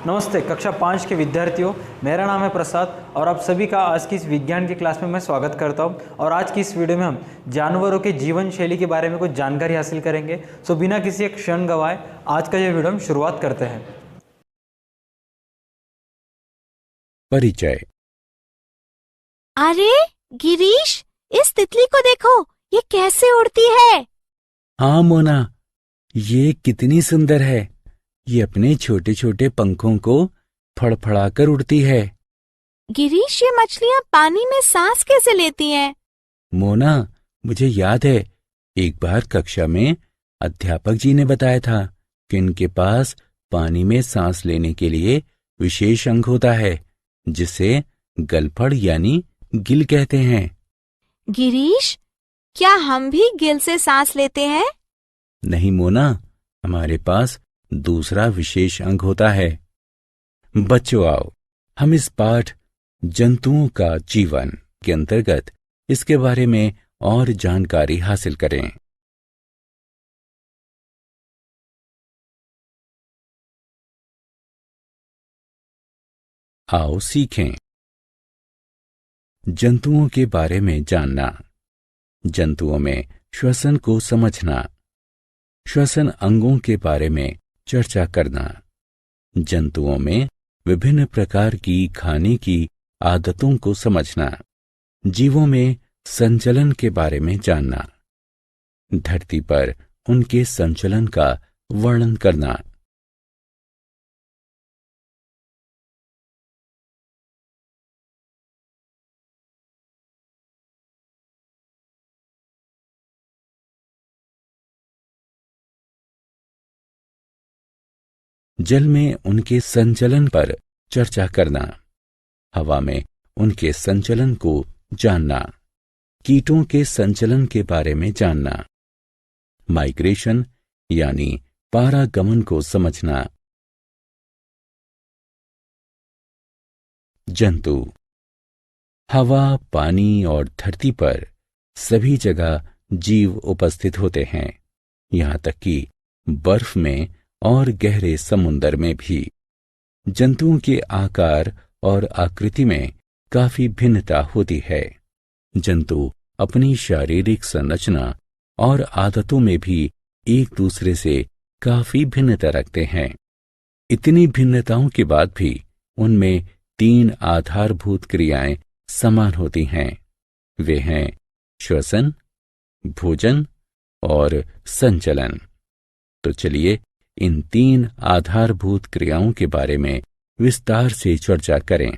नमस्ते कक्षा 5 के विद्यार्थियों, मेरा नाम है प्रसाद और आप सभी का आज की इस विज्ञान की क्लास में मैं स्वागत करता हूं। और आज की इस वीडियो में हम जानवरों के जीवन शैली के बारे में कुछ जानकारी हासिल करेंगे। सो बिना किसी एक क्षण गवाए आज का ये वीडियो हम शुरुआत करते हैं। परिचय। अरे गिरीश, इस तितली को देखो, ये कैसे उड़ती है। हाँ मोना, ये कितनी सुंदर है। ये अपने छोटे छोटे पंखों को फड़फड़ाकर उड़ती है। गिरीश, ये मछलियाँ पानी में सांस कैसे लेती हैं? मोना, मुझे याद है एक बार कक्षा में अध्यापक जी ने बताया था कि इनके पास पानी में सांस लेने के लिए विशेष अंग होता है जिसे गलफड़ यानी गिल कहते हैं। गिरीश, क्या हम भी गिल से सांस लेते हैं? नहीं मोना, हमारे पास दूसरा विशेष अंग होता है। बच्चों आओ, हम इस पाठ जंतुओं का जीवन के अंतर्गत इसके बारे में और जानकारी हासिल करें। आओ सीखें। जंतुओं के बारे में जानना। जंतुओं में श्वसन को समझना। श्वसन अंगों के बारे में चर्चा करना। जंतुओं में विभिन्न प्रकार की खाने की आदतों को समझना। जीवों में संचलन के बारे में जानना। धरती पर उनके संचलन का वर्णन करना। जल में उनके संचलन पर चर्चा करना। हवा में उनके संचलन को जानना। कीटों के संचलन के बारे में जानना। माइग्रेशन यानी पारागमन को समझना। जंतु हवा, पानी और धरती पर सभी जगह जीव उपस्थित होते हैं, यहां तक कि बर्फ में और गहरे समुद्र में भी। जंतुओं के आकार और आकृति में काफी भिन्नता होती है। जंतु अपनी शारीरिक संरचना और आदतों में भी एक दूसरे से काफी भिन्नता रखते हैं। इतनी भिन्नताओं के बाद भी उनमें 3 आधारभूत क्रियाएं समान होती हैं। वे हैं श्वसन, भोजन और संचलन। तो चलिए इन 3 आधारभूत क्रियाओं के बारे में विस्तार से चर्चा करें।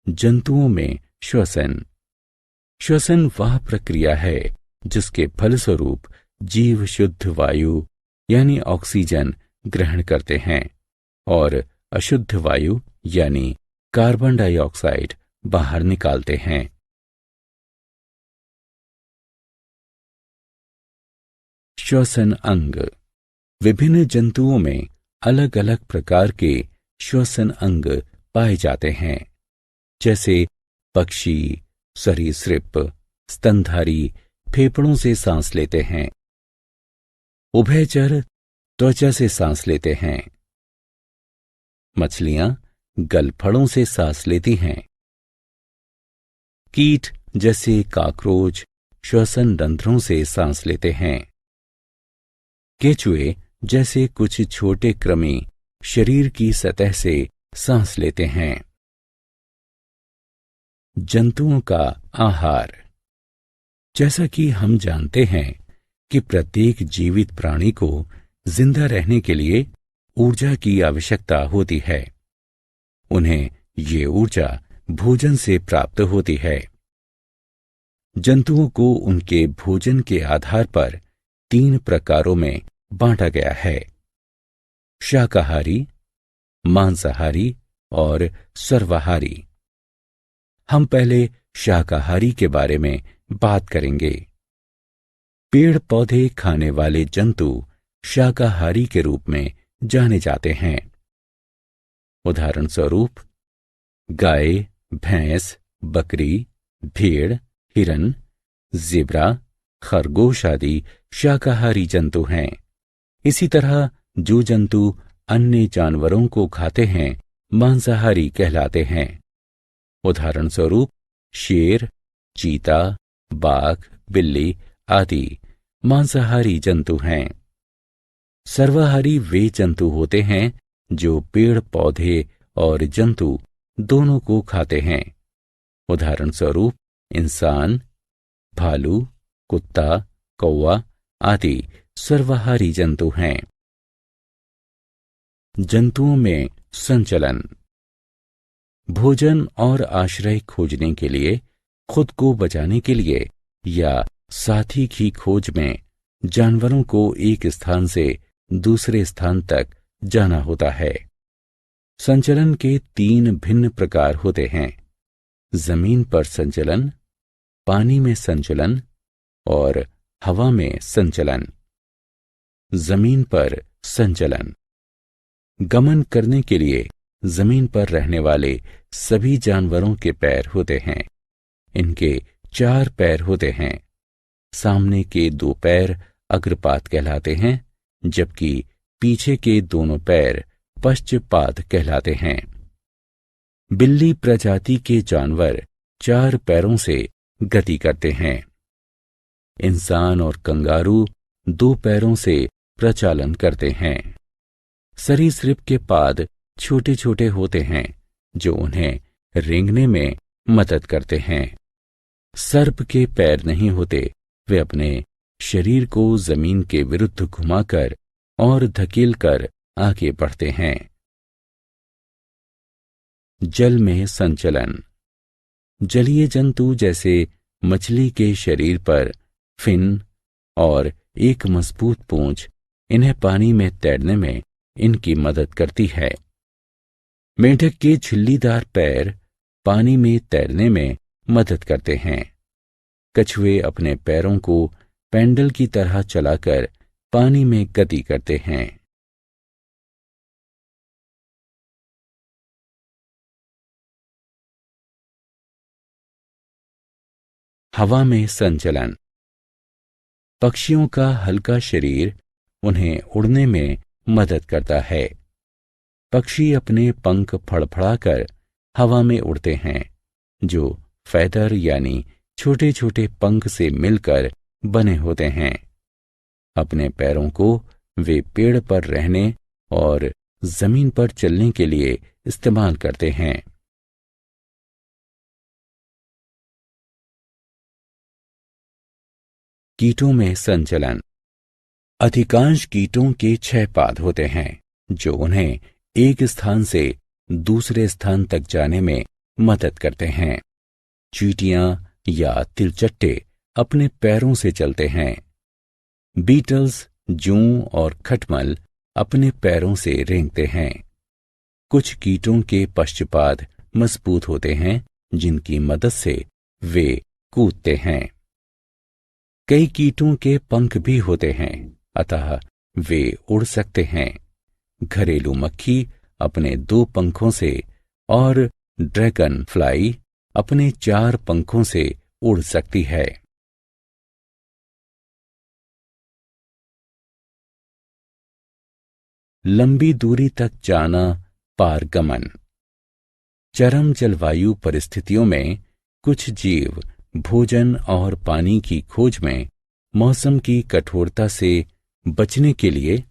जंतुओं में श्वसन। श्वसन वह प्रक्रिया है जिसके फलस्वरूप जीव शुद्ध वायु यानी ऑक्सीजन ग्रहण करते हैं और अशुद्ध वायु यानी कार्बन डाइऑक्साइड बाहर निकालते हैं। श्वसन अंग। विभिन्न जंतुओं में अलग अलग प्रकार के श्वसन अंग पाए जाते हैं, जैसे पक्षी, सरीसृप, स्तनधारी फेफड़ों से सांस लेते हैं। उभयचर त्वचा से सांस लेते हैं। मछलियां गलफड़ों से सांस लेती हैं। कीट जैसे काकरोच श्वसन रंध्रों से सांस लेते हैं। केंचुए जैसे कुछ छोटे कृमि शरीर की सतह से सांस लेते हैं। जंतुओं का आहार। जैसा कि हम जानते हैं कि प्रत्येक जीवित प्राणी को जिंदा रहने के लिए ऊर्जा की आवश्यकता होती है। उन्हें ये ऊर्जा भोजन से प्राप्त होती है। जंतुओं को उनके भोजन के आधार पर 3 प्रकारों में बांटा गया है: शाकाहारी, मांसाहारी और सर्वाहारी। हम पहले शाकाहारी के बारे में बात करेंगे। पेड़ पौधे खाने वाले जंतु शाकाहारी के रूप में जाने जाते हैं। उदाहरण स्वरूप गाय, भैंस, बकरी, भेड़, हिरन, ज़ेब्रा, खरगोश आदि शाकाहारी जंतु हैं। इसी तरह जो जंतु अन्य जानवरों को खाते हैं मांसाहारी कहलाते हैं। उदाहरण स्वरूप शेर, चीता, बाघ, बिल्ली आदि मांसाहारी जंतु हैं। सर्वाहारी वे जंतु होते हैं जो पेड़ पौधे और जंतु दोनों को खाते हैं। उदाहरण स्वरूप इंसान, भालू, कुत्ता, कौवा आदि सर्वाहारी जंतु हैं। जंतुओं में संचलन। भोजन और आश्रय खोजने के लिए, खुद को बचाने के लिए या साथी की खोज में जानवरों को एक स्थान से दूसरे स्थान तक जाना होता है। संचलन के 3 भिन्न प्रकार होते हैं: जमीन पर संचलन, पानी में संचलन और हवा में संचलन। जमीन पर संचलन। गमन करने के लिए जमीन पर रहने वाले सभी जानवरों के पैर होते हैं। इनके 4 पैर होते हैं। सामने के 2 पैर अग्रपाद कहलाते हैं, जबकि पीछे के दोनों पैर पश्चपाद कहलाते हैं। बिल्ली प्रजाति के जानवर 4 पैरों से गति करते हैं। इंसान और कंगारू 2 पैरों से प्रचालन करते हैं। सरीसृप के पाद छोटे छोटे होते हैं जो उन्हें रेंगने में मदद करते हैं। सर्प के पैर नहीं होते, वे अपने शरीर को जमीन के विरुद्ध घुमाकर और धकेलकर आगे बढ़ते हैं। जल में संचलन। जलीय जंतु जैसे मछली के शरीर पर फिन और एक मजबूत पूंछ इन्हें पानी में तैरने में इनकी मदद करती है। मेंढक के झिल्लीदार पैर पानी में तैरने में मदद करते हैं। कछुए अपने पैरों को पेंडल की तरह चलाकर पानी में गति करते हैं। हवा में संचलन। पक्षियों का हल्का शरीर उन्हें उड़ने में मदद करता है। पक्षी अपने पंख फड़फड़ाकर हवा में उड़ते हैं, जो फैदर यानी छोटे छोटे पंख से मिलकर बने होते हैं। अपने पैरों को वे पेड़ पर रहने और जमीन पर चलने के लिए इस्तेमाल करते हैं। कीटों में संचलन। अधिकांश कीटों के 6 पाद होते हैं जो उन्हें एक स्थान से दूसरे स्थान तक जाने में मदद करते हैं। चींटियां या तिलचट्टे अपने पैरों से चलते हैं। बीटल्स, जूं और खटमल अपने पैरों से रेंगते हैं। कुछ कीटों के पश्चपाद मजबूत होते हैं, जिनकी मदद से वे कूदते हैं। कई कीटों के पंख भी होते हैं, अतः वे उड़ सकते हैं। घरेलू मक्खी अपने 2 पंखों से और ड्रैगन फ्लाई अपने 4 पंखों से उड़ सकती है। लंबी दूरी तक जाना, पारगमन। चरम जलवायु परिस्थितियों में कुछ जीव भोजन और पानी की खोज में मौसम की कठोरता से बचने के लिए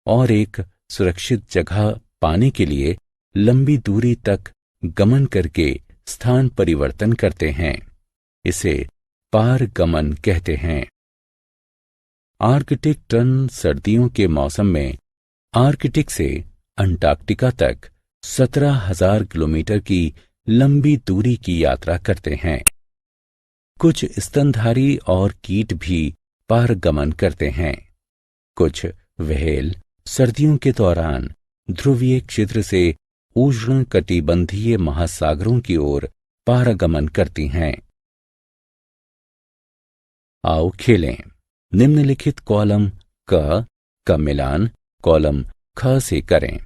और एक सुरक्षित जगह पाने के लिए लंबी दूरी तक गमन करके स्थान परिवर्तन करते हैं। इसे पारगमन कहते हैं। आर्कटिक टर्न सर्दियों के मौसम में आर्कटिक से अंटार्कटिका तक 17,000 किलोमीटर की लंबी दूरी की यात्रा करते हैं। कुछ स्तनधारी और कीट भी पारगमन करते हैं। कुछ व्हेल सर्दियों के दौरान ध्रुवीय क्षेत्र से उष्ण कटिबंधीय महासागरों की ओर पारगमन करती हैं। आओ खेलें। निम्नलिखित कॉलम का मिलान कॉलम ख से करें।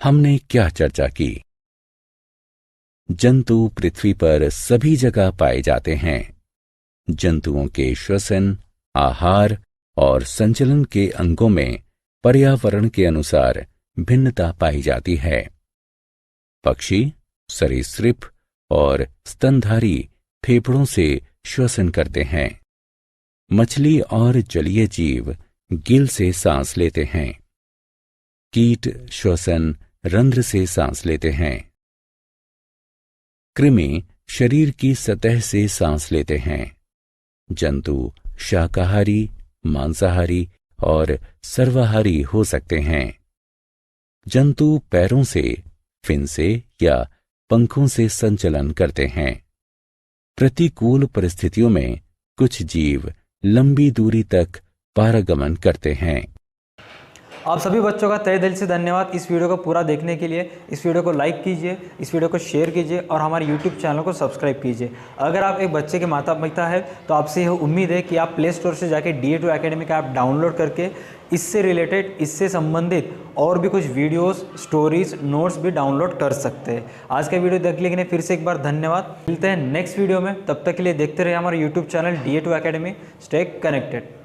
हमने क्या चर्चा की? जंतु पृथ्वी पर सभी जगह पाए जाते हैं। जंतुओं के श्वसन, आहार और संचलन के अंगों में पर्यावरण के अनुसार भिन्नता पाई जाती है। पक्षी, सरीसृप और स्तनधारी फेफड़ों से श्वसन करते हैं। मछली और जलीय जीव गिल से सांस लेते हैं। कीट श्वसन रंध्र से सांस लेते हैं। कृमि शरीर की सतह से सांस लेते हैं। जंतु शाकाहारी, मांसाहारी और सर्वाहारी हो सकते हैं। जंतु पैरों से, फिन से या पंखों से संचलन करते हैं। प्रतिकूल परिस्थितियों में कुछ जीव लंबी दूरी तक पारगमन करते हैं। आप सभी बच्चों का तहे दिल से धन्यवाद इस वीडियो को पूरा देखने के लिए। इस वीडियो को लाइक कीजिए, इस वीडियो को शेयर कीजिए और हमारे YouTube चैनल को सब्सक्राइब कीजिए। अगर आप एक बच्चे के माता पिता है तो आपसे यह उम्मीद है कि आप प्ले स्टोर से जाके DA2 एकेडमी का ऐप डाउनलोड करके इससे रिलेटेड, इससे संबंधित और भी कुछ वीडियोस, स्टोरीज, नोट्स भी डाउनलोड कर सकते हैं। आज का वीडियो देखने के लिए फिर से एक बार धन्यवाद। मिलते हैं नेक्स्ट वीडियो में, तब तक के लिए देखते रहिए हमारा YouTube channel DA2 academy. Stay connected.